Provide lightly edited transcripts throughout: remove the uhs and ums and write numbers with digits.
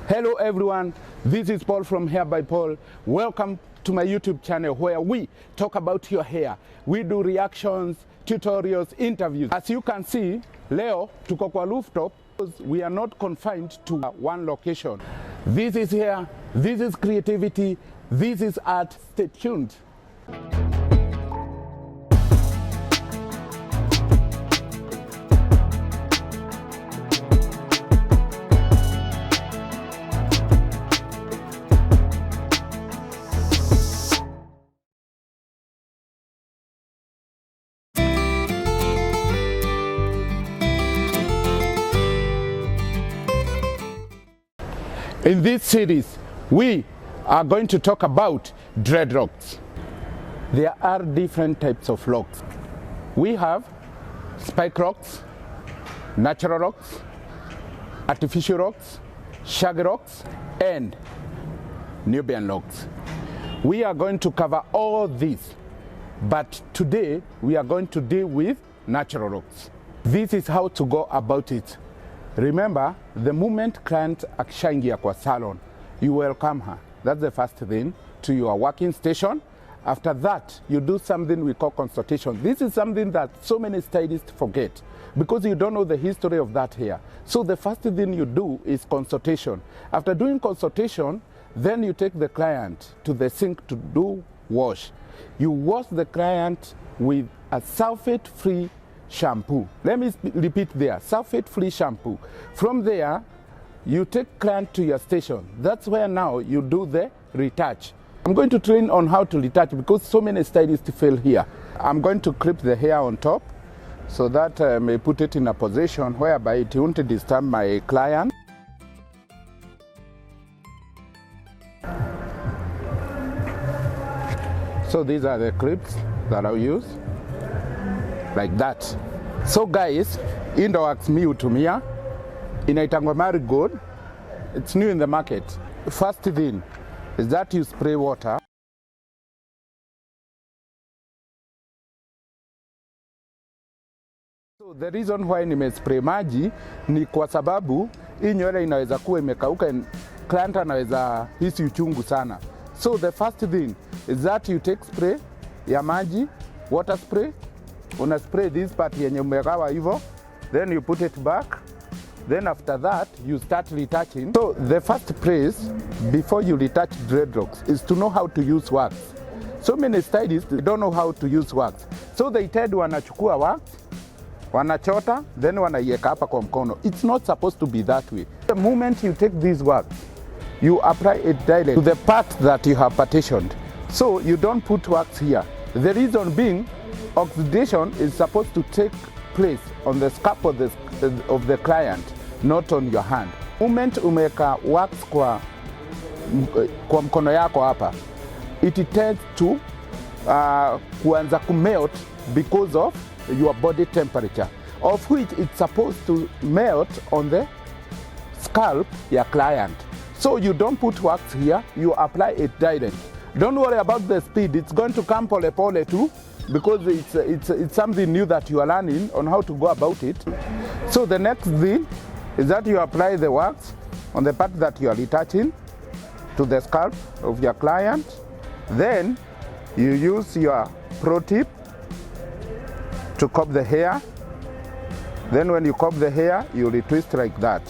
Hello everyone, this is Paul from Hair by Paul. Welcome to my YouTube channel where we talk about your hair. We do reactions, tutorials, interviews. As you can see, leo tuko kwa rooftop. We are not confined to one location. This is hair, this is creativity, this is art. Stay tuned. In this series, we are going to talk about dreadlocks. There are different types of locks. We have spike locks, natural locks, artificial locks, shaggy locks, and Nubian locks. We are going to cover all these, but today we are going to deal with natural locks. This is how to go about it. Remember, the moment client akishaingia kwa salon, you welcome her. That's the first thing to your working station. After that, you do something we call consultation. This is something that so many stylists forget because you don't know the history of that hair. So the first thing you do is consultation. After doing consultation, then you take the client to the sink to do wash. You wash the client with a sulfate-free shampoo. Let me repeat there, sulfate-free shampoo. From there, you take client to your station. That's where now you do the retouch. I'm going to train on how to retouch because so many stylists fail here. I'm going to clip the hair on top so that I may put it in a position whereby it won't disturb my client. So these are the clips that I'll use. Like that. So guys, Indo wax mi hutumia inaitangwa marigold. It's new in the market. First thing is that you spray water. So the reason why nimespray maji ni kwa sababu hii nywele inaweza kuwa imekauka and client anaweza hisi uchungu sana. So the first thing is that you take spray ya maji, water spray. Una spray this part yenye umekawa hivyo, then you put it back. Then after that, you start retouching. So the first place before you retouch dreadlocks is to know how to use wax. So many stylists don't know how to use wax. So they tell wanachukua wax, wanachota, then wanaiweka hapa kwa mkono. It's not supposed to be that way. The moment you take this wax, you apply it directly to the part that you have partitioned. So you don't put wax here. The reason being, oxidation is supposed to take place on the scalp of the client, not on your hand. Moment umeka wax kwa mkono yako hapa, it tends to kuanza kumelt because of your body temperature, of which it's supposed to melt on the scalp your client. So you don't put wax here, you apply it direct. Don't worry about the speed, it's going to come pole pole too, because it's something new that you are learning on how to go about it. So the next thing is that you apply the wax on the part that you are retouching to the scalp of your client. Then you use your pro tip to comb the hair. Then when you comb the hair, you retwist like that.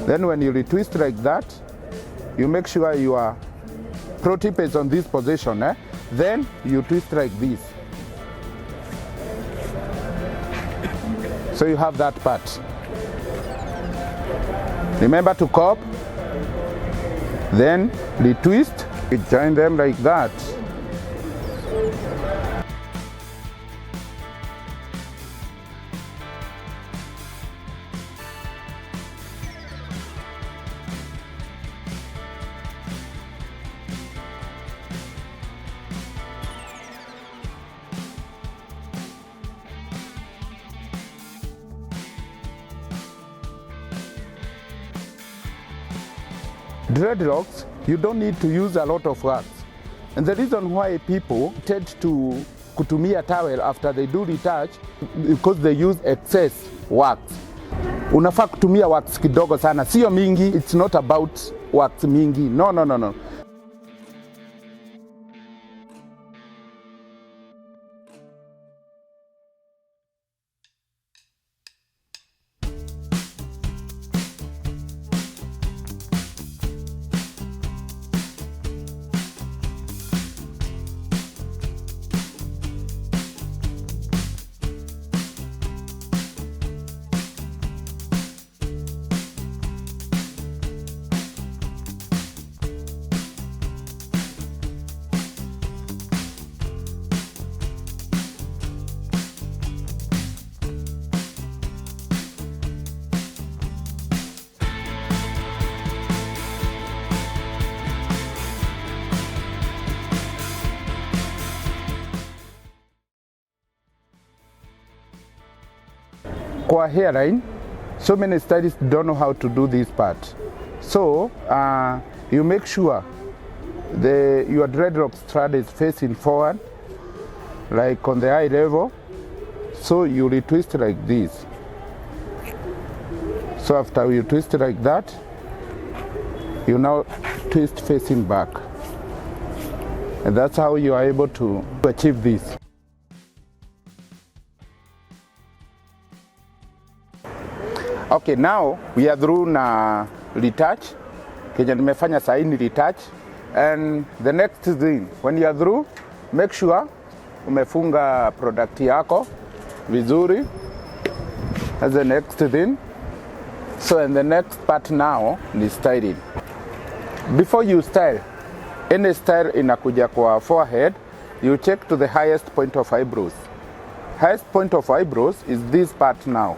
Then when you retwist like that, you make sure your pro tip is on this position. Then you twist like this. So you have that part. Remember to comb, then retwist, you join them like that. Dreadlocks, you don't need to use a lot of wax. And the reason why people tend to kutumia towel after they do retouch because they use excess wax. unafaa kutumia wax kidogo sana, sio mingi. It's not about wax mingi, no. Kwa hairline, so many stylists don't know how to do this part. So you make sure your dreadlock strand is facing forward, like on the eye level. So you retwist like this. So after you twist like that, you now twist facing back. And that's how you are able to achieve this. Okay, now we are through na retouch. Kenye nimefanya sahi ni retouch. And the next thing, when you are through, make sure umefunga product yako vizuri. That's the next thing. So and the next part now ni styling. Before you style, any style inakuja kwa forehead, you check to the highest point of eyebrows. Highest point of eyebrows is this part now.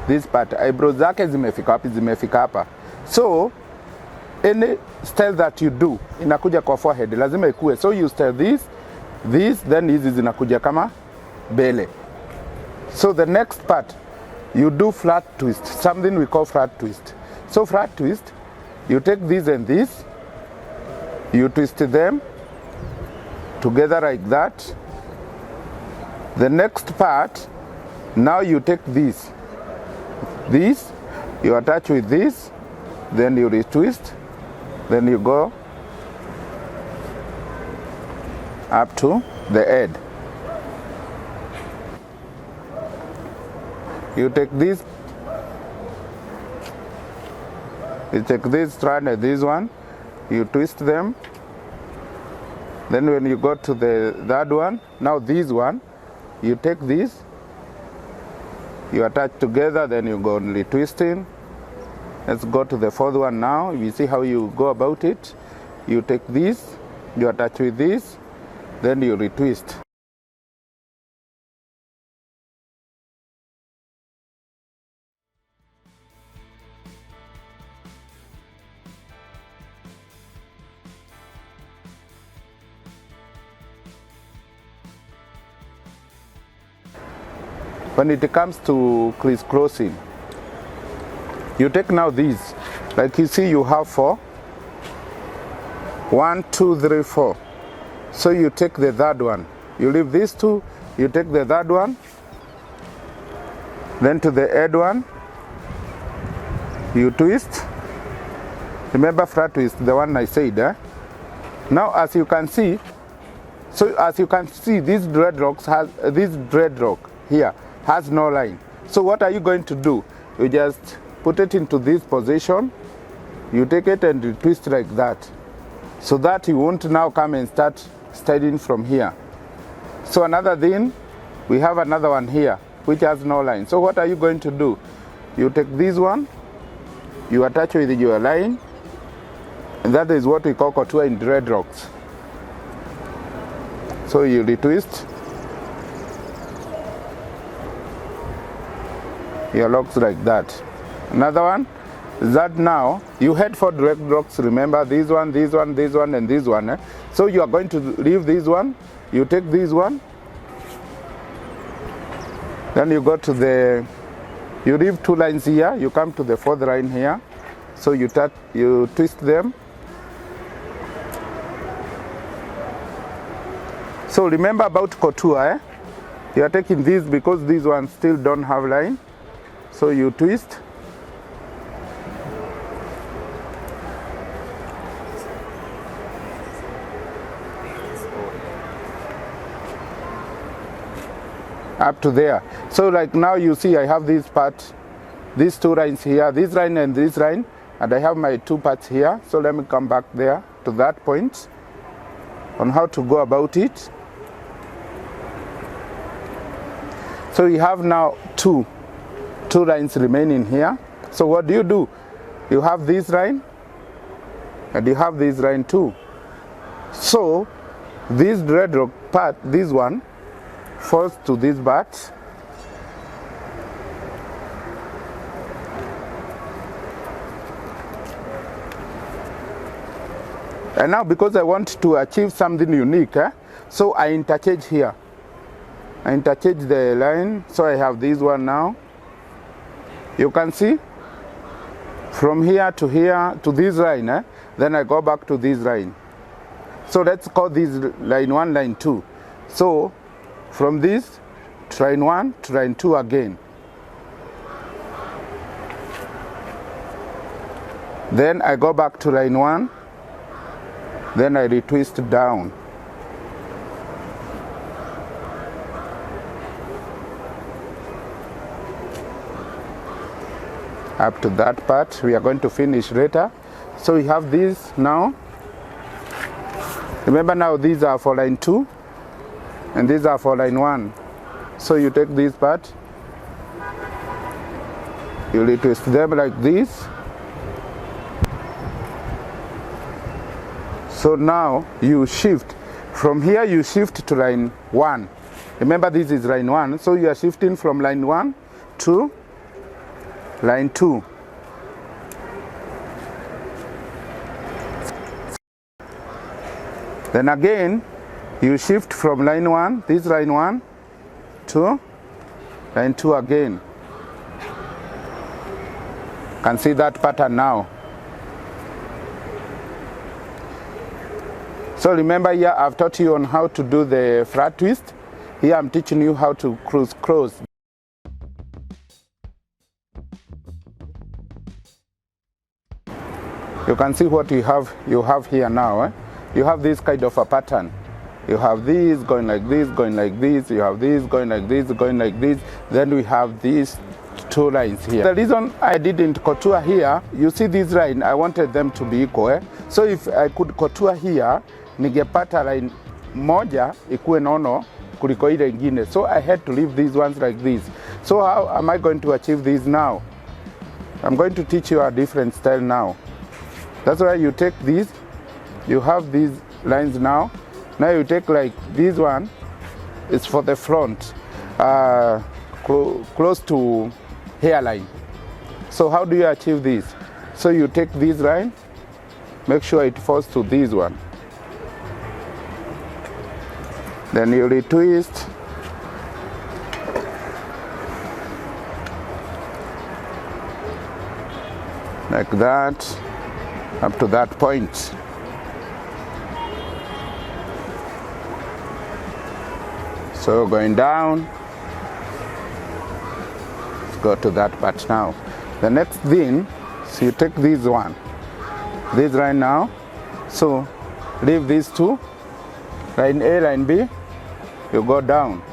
This part, eyebrows zake zimefika wapi? Zimefika hapa. So any style that you do inakuja kwa forehead lazima ikue. So you style this, then hizi zinakuja kama bele. So the next part, you do flat twist, something we call flat twist. So flat twist, you take this and this, you twist them together like that. The next part, now you take this, you attach with this, then you retwist, then you go up to the head. You take this strand and this one, you twist them. Then when you go to the third one, now this one, you take this, you attach together, then you go retwisting. Let's go to the fourth one now. You see how you go about it. You take this, you attach with this, then you retwist. When it comes to crisscrossing, you take now these, like you see you have 4. 1, 2, 3, 4. So you take the third one. You leave these 2, you take the third one, then to the head one, you twist. Remember flat twist, the one I said. Now as you can see, this dreadlock here has no line. So what are you going to do? You just put it into this position, you take it and you twist like that, so that you won't now come and start styling from here. So another thing, we have another one here which has no line. So what are you going to do? You take this one, you attach with your line, and that is what we call couture in dreadlocks. So you retwist your locks like that. Another one, that now you head for dreadlocks. Remember this one, and this one. So you are going to leave this one, you take this one, then you go to you leave 2 lines here, you come to the 4th line here, so you twist them. So remember about couture, you are taking this because these ones still don't have line. So you twist, up to there. So like now you see I have this part, these two lines here, this line and this line, and I have my two parts here. So let me come back there to that point on how to go about it. So you have now two lines remaining here. So what do? You have this line and you have this line too. So this dreadlock part, this one, falls to this part. And now because I want to achieve something unique, so I interchange here. I interchange the line, so I have this one now. You can see from here to this line, then I go back to this line. So let's call this line 1, line 2. So from this to line 1 to line 2 again. Then I go back to line 1, then I retwist down. Up to that part, we are going to finish later. So we have this now. Remember now these are for line 2 and these are for line 1. So you take this part, you retwist them like this. So now you shift from here, you shift to line 1. Remember this is line 1, so you are shifting from line 1 to line 2. Then again you shift from line 1, this line 1, to line 2 again. Can see that pattern now. So remember here I've taught you on how to do the flat twist. Here I'm teaching you how to close. You can see what you have here now. You have this kind of a pattern. You have this going like this, going like this. You have this going like this, going like this. Then we have these two lines here. The reason I didn't contour here, you see this line, I wanted them to be equal. So if I could contour here, ningepata line moja ikuwe nono kuliko ile ingine. So I had to leave these ones like this. So how am I going to achieve this now? I'm going to teach you a different style now. That's why you take these, you have these lines now. Now you take like this one, it's for the front, close to hairline. So how do you achieve this? So you take this line, make sure it falls to this one. Then you retwist. Like that, up to that point. So going down, let's go to that part now. The next thing, so you take this one, this right now, so leave these two, line A, line B, you go down,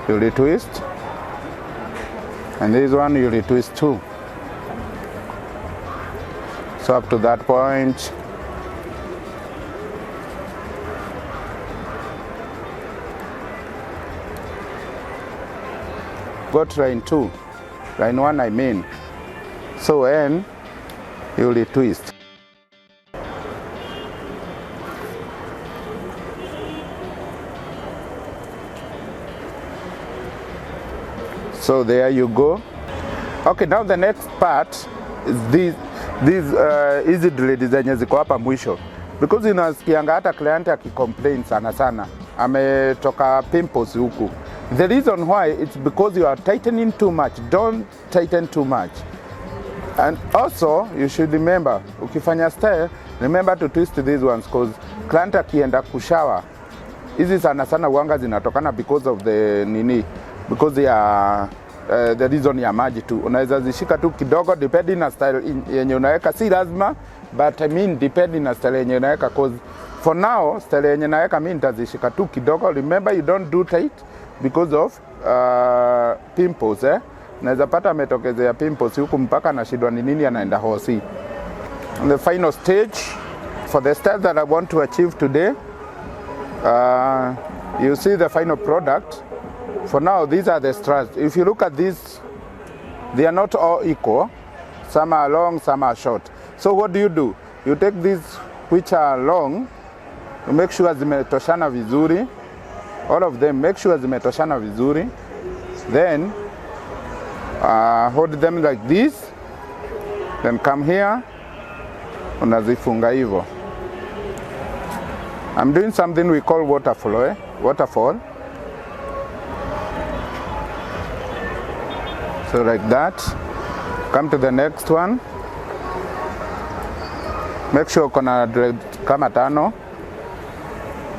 you retwist, and this one you retwist too. So up to that point, go to line 2, line 1 I mean. So and you retwist. So there you go. Okay, now the next part is these easy dread zenye ziko hapa mwisho, because unasikianga hata client akicomplain sana ametoka pimples huku. The reason why, it's because you are tightening too much. Don't tighten too much. And also you should remember, ukifanya style, remember to twist these ones, because client akienda kushower, hizi sana wanga zinatokana because of the because ya the reason ya maji tu. Unaweza zishika tu kidogo depending na style yenye unaweka, si lazima, but I mean depending na style yenye unaweka, cause For now, style yenye naweka mimi nitazishika tu kidogo. Remember, you don't do tight because of pimples, eh? Naweza pata ametokezea pimples huku mpaka anashindwa ni nini anaenda hosi. And the final stage for the style that I want to achieve today, you see the final product. For now, these are the strands. If you look at these, they are not all equal. Some are long, some are short. So what do? You take these which are long, you make sure zimetoshana vizuri. All of them, make sure zimetoshana vizuri. Then hold them like this. Then come here, unazifunga hivyo. I'm doing something we call waterfall. So like that. Come to the next one. Make sure kuna dread kama tano.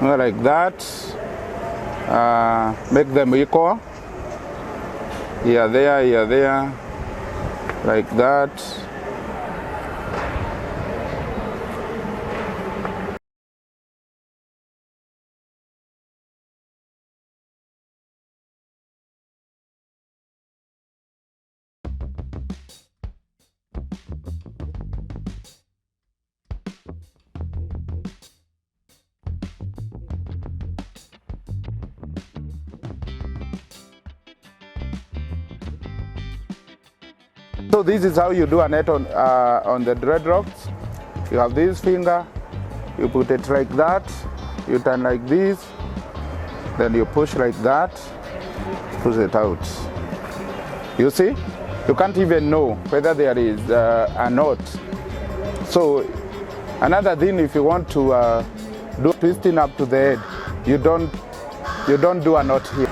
Like that. Make them equal. Here, there. Like that. So this is how you do a net on the dreadlocks. You have this finger, you put it like that, you turn like this, then you push like that, push it out. You see? You can't even know whether there is a knot. So another thing, if you want to do twisting up to the head, you don't do a knot here.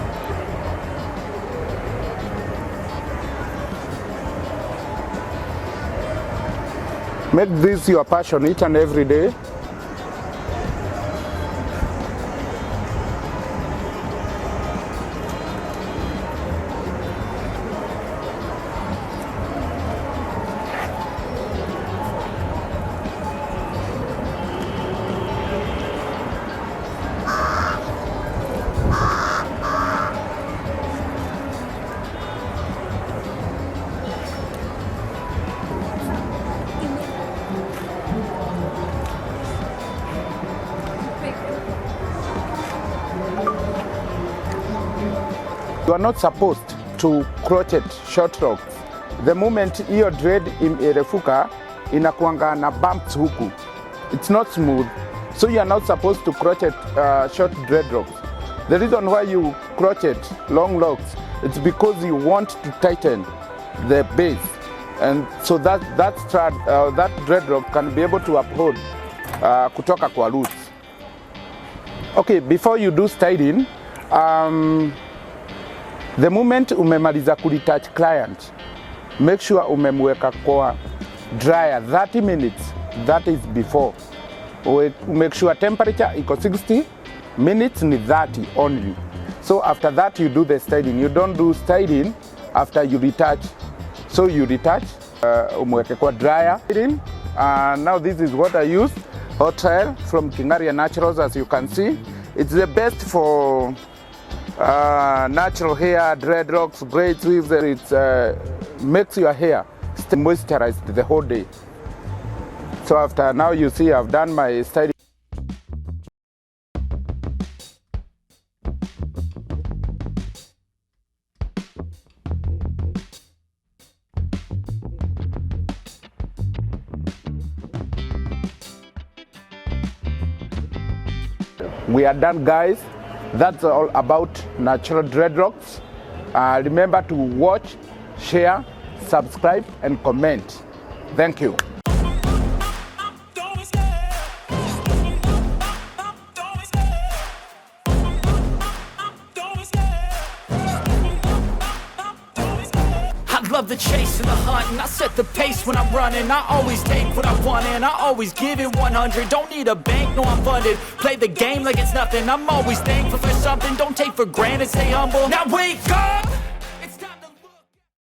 Make this your passion each and every day. You are not supposed to crochet short locks. The moment hiyo dread imerefuka inakuanga na bumps huku. It's not smooth. So you are not supposed to crochet short dreadlocks. The reason why you crochet long locks, it's because you want to tighten the base. And so that dreadlock can be able to uphold kutoka kwa roots. Okay, before you do styling, the moment umemaliza kuretouch client, make sure umemweka kwa dryer 30 minutes. That is before. Make sure temperature iko 60 minutes ni 30 only. So after that you do the styling. You don't do styling after you retouch. So you retouch, umweke kwa dryer. Now this is what I use. Hot oil from Kingaria Naturals, as you can see. It's the best for natural hair, dreadlocks, braids, weaves. It makes your hair stay moisturized the whole day. So after now you see I've done my styling. We are done, guys. That's all about natural dreadlocks. Remember to watch, share, subscribe, and comment. Thank you. I love the chase and the hunt, and I set the pace when I'm running. I always take what I want and I always give it 100. Don't need a bank, no I'm funded. Play the game like it's nothing. I'm always thankful for something. Don't take for granted, stay humble. Now wake up!